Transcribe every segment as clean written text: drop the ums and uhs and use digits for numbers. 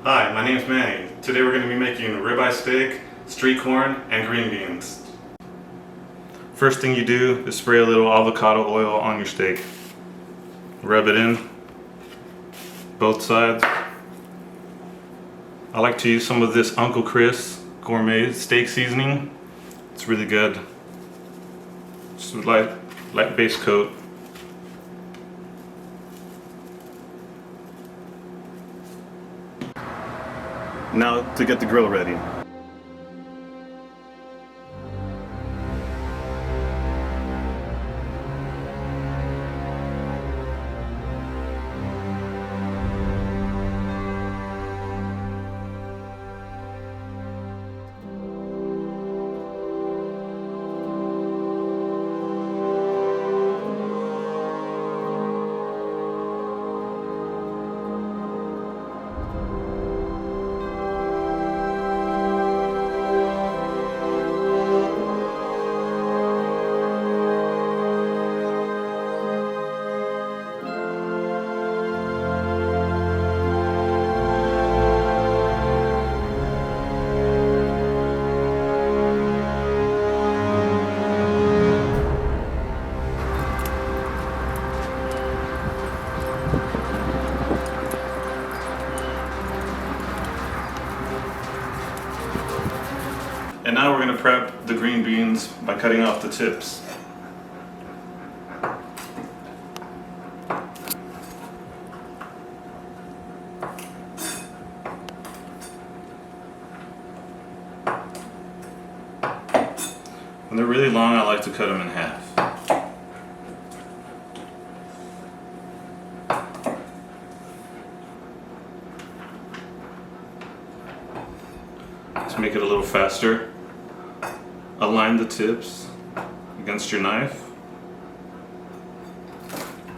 Hi, my name's Manny. Today we're going to be making ribeye steak, street corn, and green beans. First thing you do is spray a little avocado oil on your steak. Rub it in, both sides. I like to use some of this Uncle Chris gourmet steak seasoning. It's really good. Just a light base coat. Now to get the grill ready. And now we're going to prep the green beans by cutting off the tips. When they're really long, I like to cut them in half. To make it a little faster, align the tips against your knife.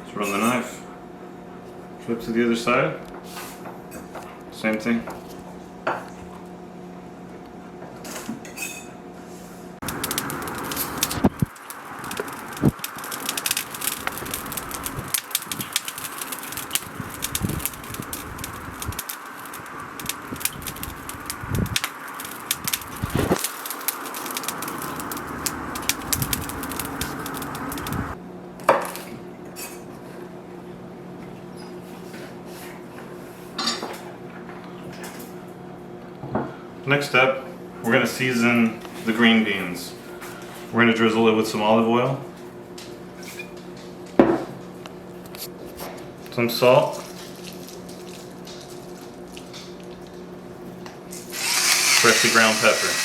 Just run the knife, flip to the other side, same thing. Next step, we're going to season the green beans. We're going to drizzle it with some olive oil, some salt, freshly ground pepper.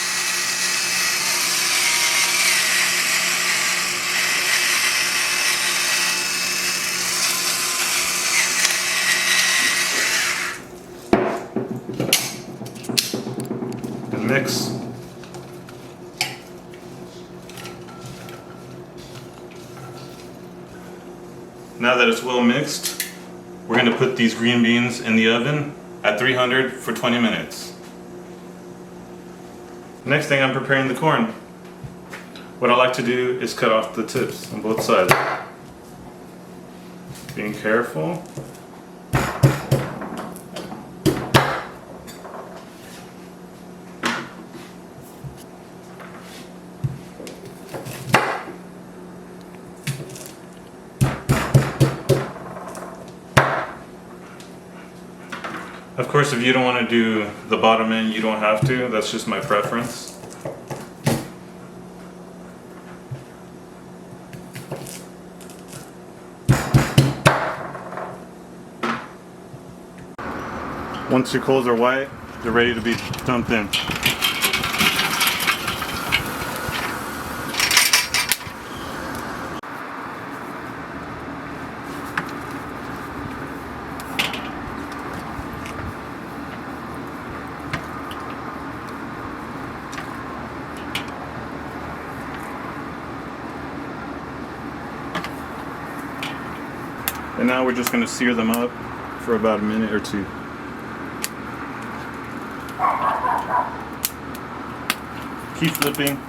Mix. Now that it's well mixed, we're going to put these green beans in the oven at 300 for 20 minutes. Next thing, I'm preparing the corn. What I like to do is cut off the tips on both sides. Being careful. Of course, if you don't want to do the bottom end, you don't have to. That's just my preference. Once your coals are white, they're ready to be dumped in. And now we're just going to sear them up for about a minute or two. Keep flipping.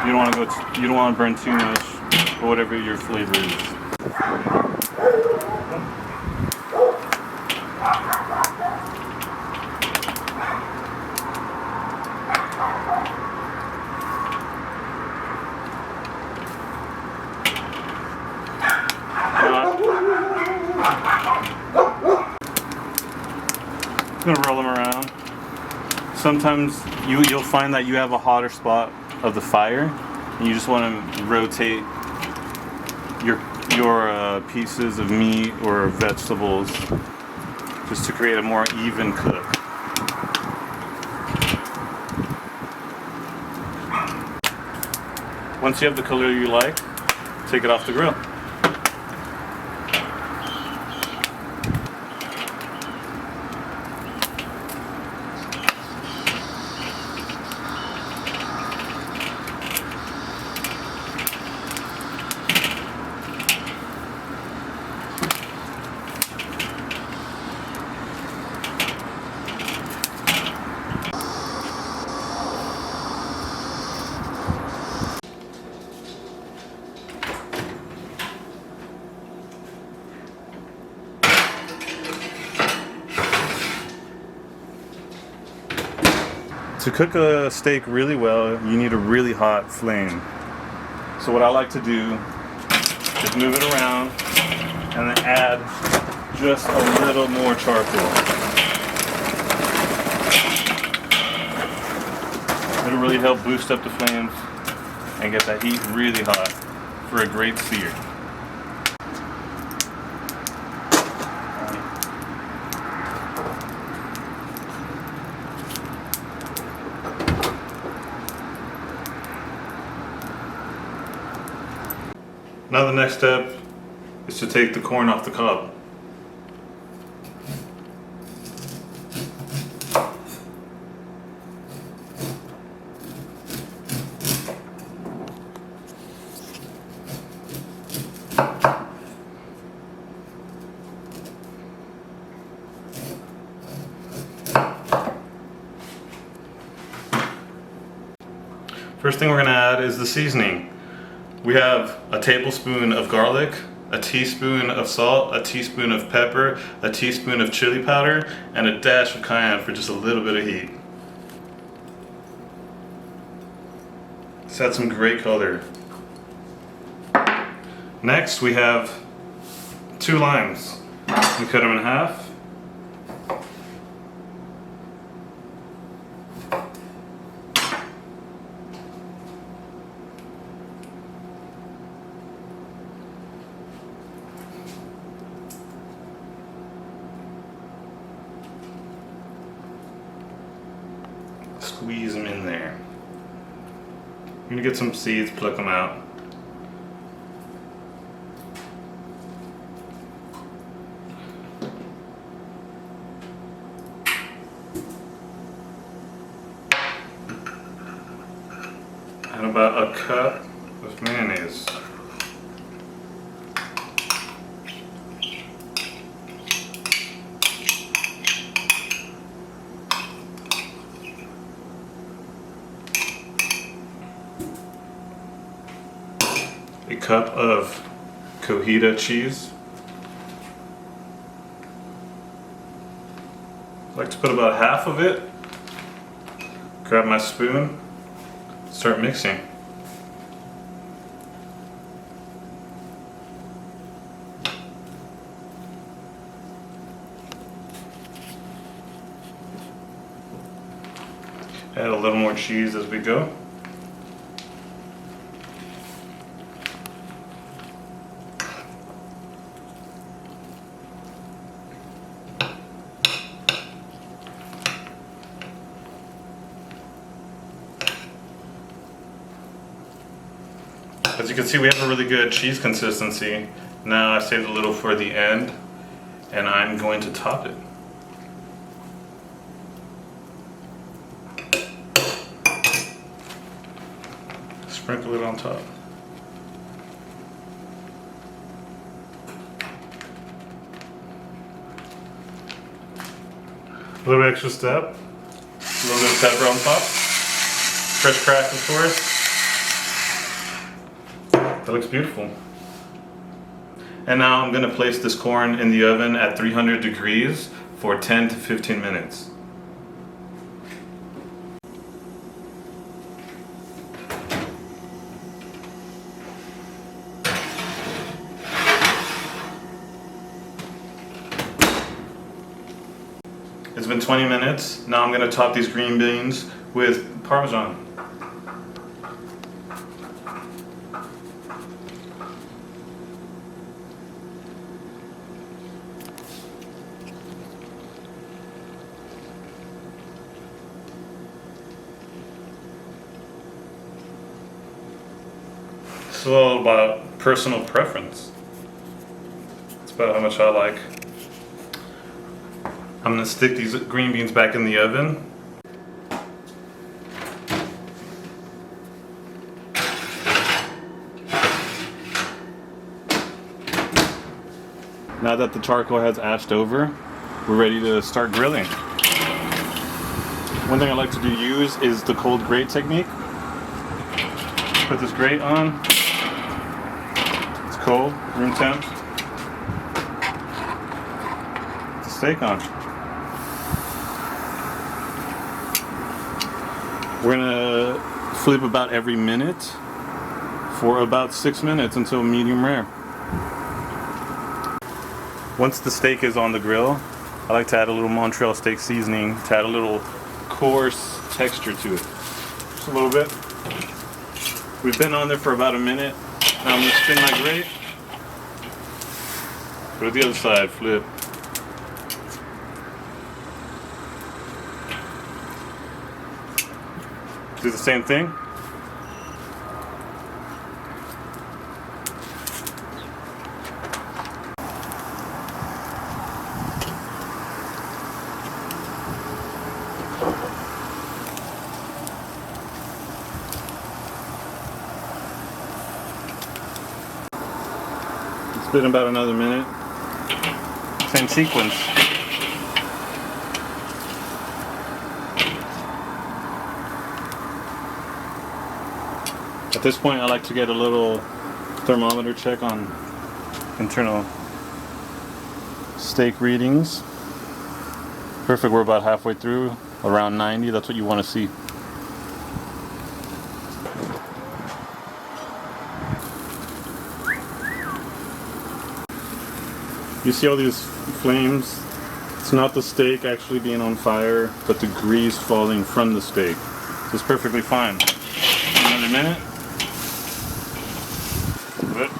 You don't want to burn too much, or whatever your flavor is. I'm gonna roll them around. Sometimes you'll find that you have a hotter spot of the fire, and you just want to rotate your pieces of meat or vegetables just to create a more even cook. Once you have the color you like, take it off the grill. To cook a steak really well, you need a really hot flame. So what I like to do is move it around and then add just a little more charcoal. It'll really help boost up the flames and get that heat really hot for a great sear. Now the next step is to take the corn off the cob. First thing we're going to add is the seasoning. We have a tablespoon of garlic, a teaspoon of salt, a teaspoon of pepper, a teaspoon of chili powder, and a dash of cayenne for just a little bit of heat. Let's add some great color. Next we have 2 limes. We cut them in half. Squeeze them in there. You're gonna get some seeds, pluck them out. And about a cup of mayonnaise. A cup of cojita cheese. I like to put about half of it. Grab my spoon, start mixing. Add a little more cheese as we go. As you can see, we have a really good cheese consistency. Now I saved a little for the end, and I'm going to top it. Sprinkle it on top. A little extra step. A little bit of pepper on top. Fresh cracked, of course. That looks beautiful. And now I'm going to place this corn in the oven at 300 degrees for 10 to 15 minutes. It's been 20 minutes. Now I'm gonna top these green beans with Parmesan. It's all about personal preference. It's about how much I like. I'm gonna stick these green beans back in the oven. Now that the charcoal has ashed over, we're ready to start grilling. One thing I like to use is the cold grate technique. Put this grate on. It's cold, room temp. Put the steak on. We're gonna flip about every minute for about 6 minutes until medium rare. Once the steak is on the grill, I like to add a little Montreal steak seasoning to add a little coarse texture to it. Just a little bit. We've been on there for about a minute. Now I'm gonna spin my grate. Go to the other side, flip. Do the same thing. It's been about another minute. Same sequence. At this point, I like to get a little thermometer check on internal steak readings. Perfect, we're about halfway through, around 90, that's what you want to see. You see all these flames? It's not the steak actually being on fire, but the grease falling from the steak. So it's perfectly fine. Another minute. Good.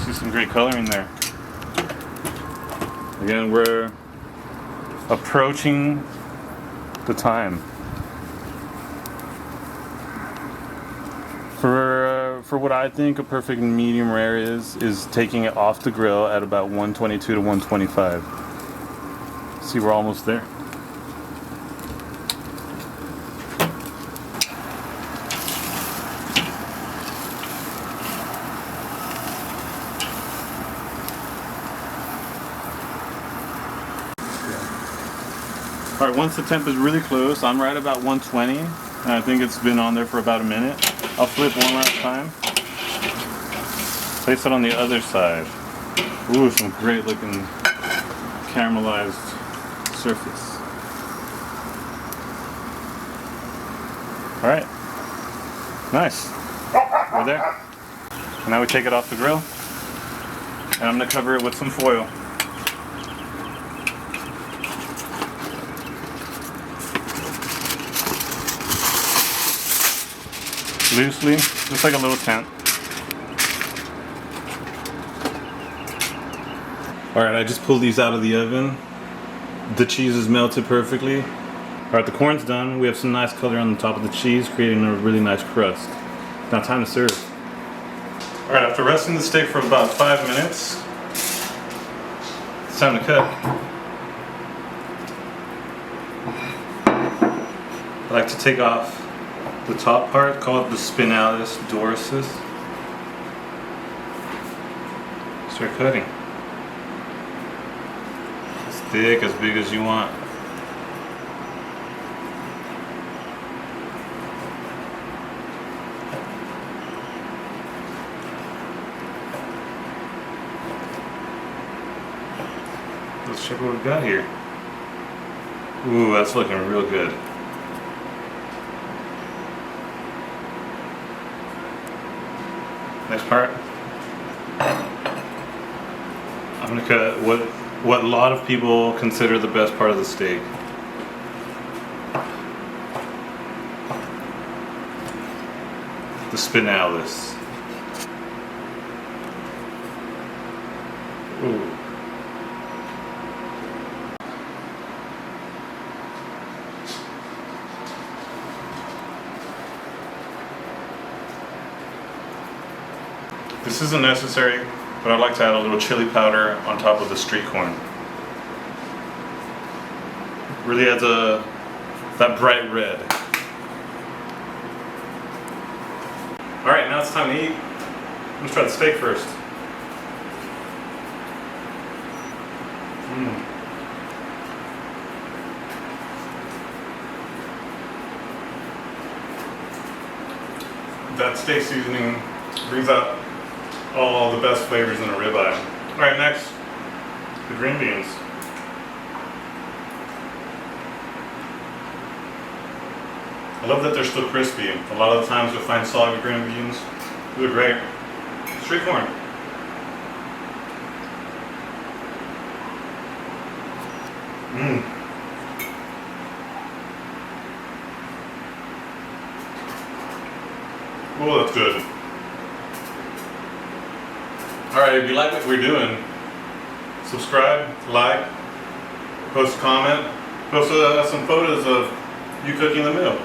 See some great coloring there. Again, we're approaching the time. For what I think a perfect medium rare is taking it off the grill at about 122 to 125. See, we're almost there. All right, once the temp is really close, I'm right about 120, and I think it's been on there for about a minute. I'll flip one last time. Place it on the other side. Ooh, some great looking caramelized surface. All right, nice. We're there. And now we take it off the grill, and I'm gonna cover it with some foil. Loosely, just like a little tent. Alright, I just pulled these out of the oven. The cheese is melted perfectly. Alright, the corn's done. We have some nice color on the top of the cheese, creating a really nice crust. Now time to serve. Alright, after resting the steak for about 5 minutes, it's time to cut. I like to take off the top part, called the spinalis dorsal. Start cutting. As thick, as big as you want. Let's check what we've got here. Ooh, that's looking real good. Next part, I'm gonna cut what what a lot of people consider the best part of the steak. The spinalis. Ooh. This isn't necessary, but I'd like to add a little chili powder on top of the street corn. Really adds that bright red. All right, now it's time to eat. Let's try the steak first. That steak seasoning brings out all the best flavors in a ribeye. All right, next, the green beans. I love that they're still crispy. A lot of the times you'll find soggy green beans. These are great. Street corn. Oh, that's good. Alright, if you like what we're doing, subscribe, like, post a comment, post some photos of you cooking the meal.